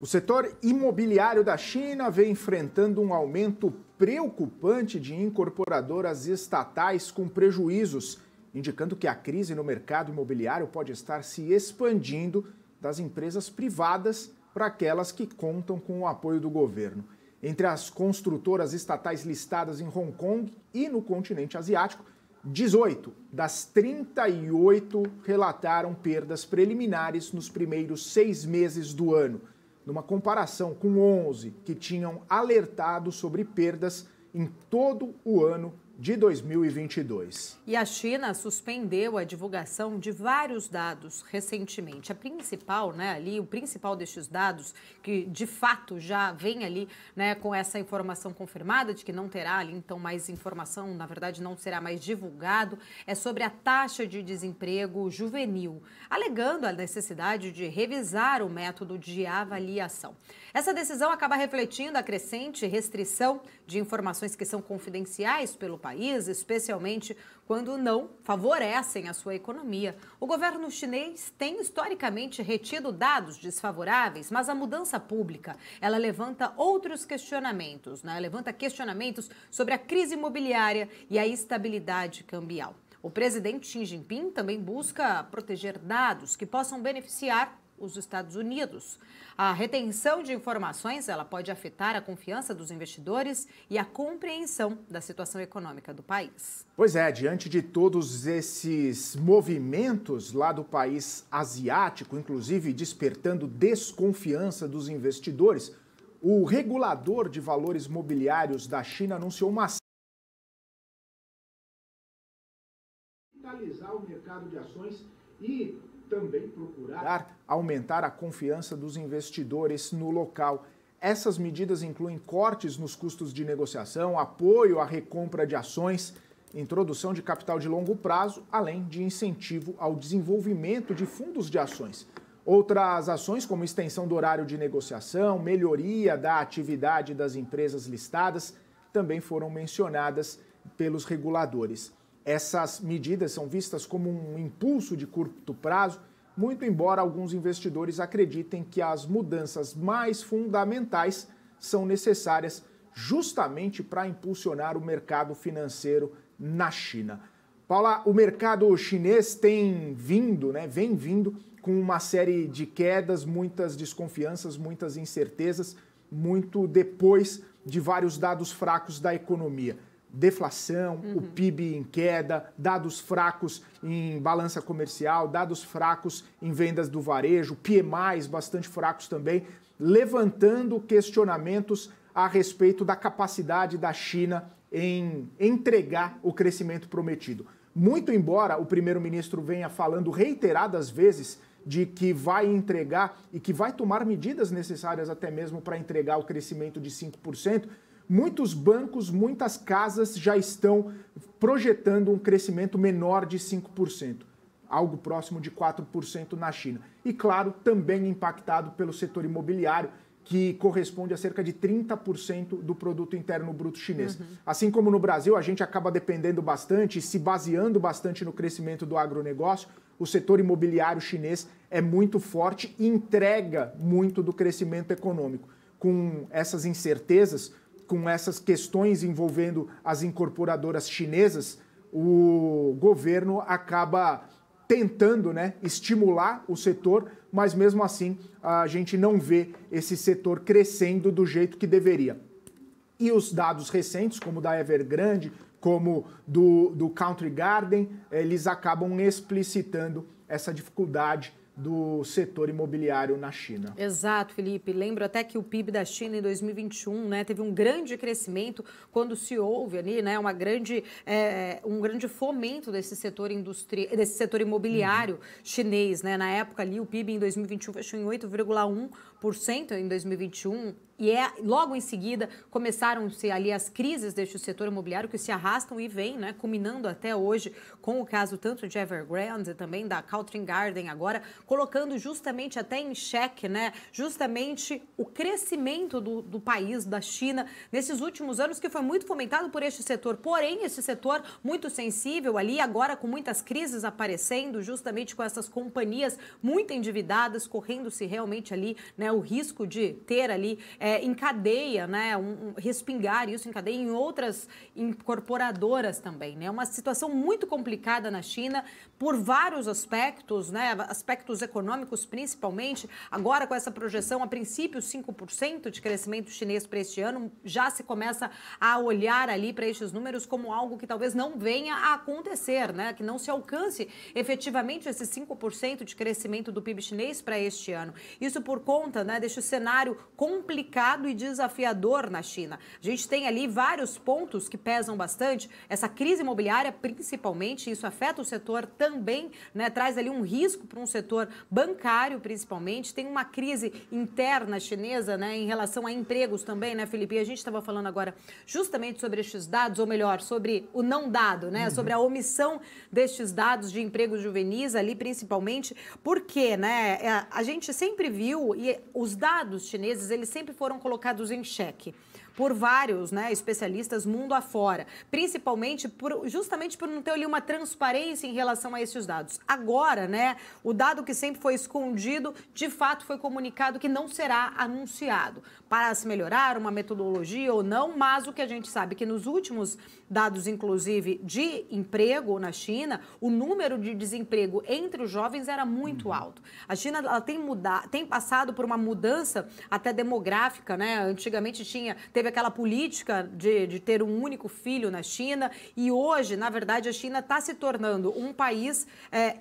O setor imobiliário da China vem enfrentando um aumento preocupante de incorporadoras estatais com prejuízos, indicando que a crise no mercado imobiliário pode estar se expandindo das empresas privadas para aquelas que contam com o apoio do governo. Entre as construtoras estatais listadas em Hong Kong e no continente asiático, 18 das 38 relataram perdas preliminares nos primeiros 6 meses do ano, numa comparação com 11 que tinham alertado sobre perdas em todo o ano de 2022. E a China suspendeu a divulgação de vários dados recentemente. A principal, o principal destes dados, que de fato já vem ali, com essa informação confirmada de que não terá ali então mais informação, na verdade não será mais divulgado, é sobre a taxa de desemprego juvenil, alegando a necessidade de revisar o método de avaliação. Essa decisão acaba refletindo a crescente restrição de informações que são confidenciais pelo país, especialmente quando não favorecem a sua economia. O governo chinês tem historicamente retido dados desfavoráveis, mas a mudança pública, ela levanta outros questionamentos, levanta questionamentos sobre a crise imobiliária e a estabilidade cambial. O presidente Xi Jinping também busca proteger dados que possam beneficiar os Estados Unidos. A retenção de informações, ela pode afetar a confiança dos investidores e a compreensão da situação econômica do país. Pois é, diante de todos esses movimentos lá do país asiático, inclusive despertando desconfiança dos investidores, o regulador de valores mobiliários da China anunciou uma vitalizar o mercado de ações e também procurar aumentar a confiança dos investidores no local. Essas medidas incluem cortes nos custos de negociação, apoio à recompra de ações, introdução de capital de longo prazo, além de incentivo ao desenvolvimento de fundos de ações. Outras ações, como extensão do horário de negociação, melhoria da atividade das empresas listadas, também foram mencionadas pelos reguladores. Essas medidas são vistas como um impulso de curto prazo, muito embora alguns investidores acreditem que as mudanças mais fundamentais são necessárias justamente para impulsionar o mercado financeiro na China. Paula, o mercado chinês vem vindo com uma série de quedas, muitas desconfianças, muitas incertezas, muito depois de vários dados fracos da economia. Deflação, o PIB em queda, dados fracos em balança comercial, dados fracos em vendas do varejo, PMIs bastante fracos também, levantando questionamentos a respeito da capacidade da China em entregar o crescimento prometido. Muito embora o primeiro-ministro venha falando reiteradas vezes de que vai entregar e que vai tomar medidas necessárias até mesmo para entregar o crescimento de 5%, muitos bancos, muitas casas já estão projetando um crescimento menor de 5%, algo próximo de 4% na China. E, claro, também impactado pelo setor imobiliário, que corresponde a cerca de 30% do produto interno bruto chinês. Assim como no Brasil, a gente acaba dependendo bastante, se baseando bastante no crescimento do agronegócio, o setor imobiliário chinês é muito forte e entrega muito do crescimento econômico. Com essas incertezas, com essas questões envolvendo as incorporadoras chinesas, o governo acaba tentando estimular o setor, mas mesmo assim a gente não vê esse setor crescendo do jeito que deveria. E os dados recentes, como da Evergrande, como do Country Garden, eles acabam explicitando essa dificuldade do setor imobiliário na China. Exato, Felipe. Lembro até que o PIB da China em 2021 teve um grande crescimento quando se houve ali um grande fomento desse setor imobiliário chinês. Na época ali o PIB em 2021 fechou em 8,1% em 2021. E logo em seguida começaram-se ali as crises deste setor imobiliário que se arrastam e vêm, né, culminando até hoje com o caso tanto de Evergrande e também da Country Garden agora, colocando justamente até em xeque, né, justamente o crescimento do país, da China, nesses últimos anos, que foi muito fomentado por este setor. Porém, esse setor muito sensível ali, agora com muitas crises aparecendo, justamente com essas companhias muito endividadas, correndo-se realmente ali, né, o risco de ter ali em cadeia, né, respingar isso em cadeia em outras incorporadoras também, né, uma situação muito complicada na China por vários aspectos, né, aspectos econômicos principalmente, agora com essa projeção, a princípio 5% de crescimento chinês para este ano, já se começa a olhar ali para estes números como algo que talvez não venha a acontecer, né, que não se alcance efetivamente esse 5% de crescimento do PIB chinês para este ano. Isso por conta, né, deste cenário complicado e desafiador na China. A gente tem ali vários pontos que pesam bastante. Essa crise imobiliária, principalmente, isso afeta o setor também, né? Traz ali um risco para um setor bancário, principalmente. Tem uma crise interna chinesa, né, em relação a empregos também, né, Felipe? E a gente estava falando agora justamente sobre estes dados, ou melhor, sobre o não dado, né? Sobre a omissão destes dados de empregos juvenis ali, principalmente, porque, né, a gente sempre viu, e os dados chineses, eles sempre foram colocados em xeque por vários, né, especialistas mundo afora, principalmente justamente por não ter ali uma transparência em relação a esses dados. Agora, né, o dado que sempre foi escondido, de fato foi comunicado que não será anunciado. Para se melhorar uma metodologia ou não, mas o que a gente sabe que nos últimos dados, inclusive, de emprego na China, o número de desemprego entre os jovens era muito alto. A China ela tem passado por uma mudança até demográfica, né? Antigamente teve aquela política de ter um único filho na China e hoje, na verdade, a China está se tornando um país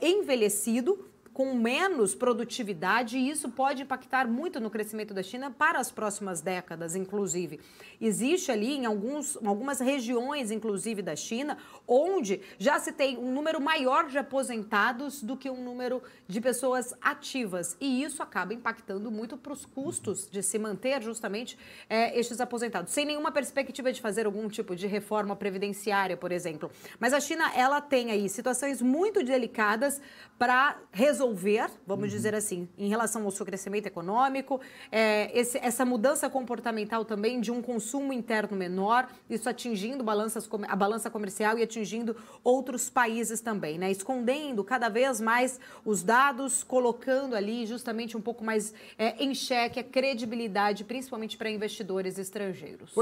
envelhecido, com menos produtividade, e isso pode impactar muito no crescimento da China para as próximas décadas, inclusive. Existe ali em algumas regiões, inclusive da China, onde já se tem um número maior de aposentados do que um número de pessoas ativas, e isso acaba impactando muito para os custos de se manter justamente estes aposentados, sem nenhuma perspectiva de fazer algum tipo de reforma previdenciária, por exemplo. Mas a China, ela tem aí situações muito delicadas para resolver, vamos dizer assim, em relação ao seu crescimento econômico, essa mudança comportamental também de um consumo interno menor, isso atingindo a balança comercial e atingindo outros países também, né? Escondendo cada vez mais os dados, colocando ali justamente um pouco mais em xeque a credibilidade, principalmente para investidores estrangeiros.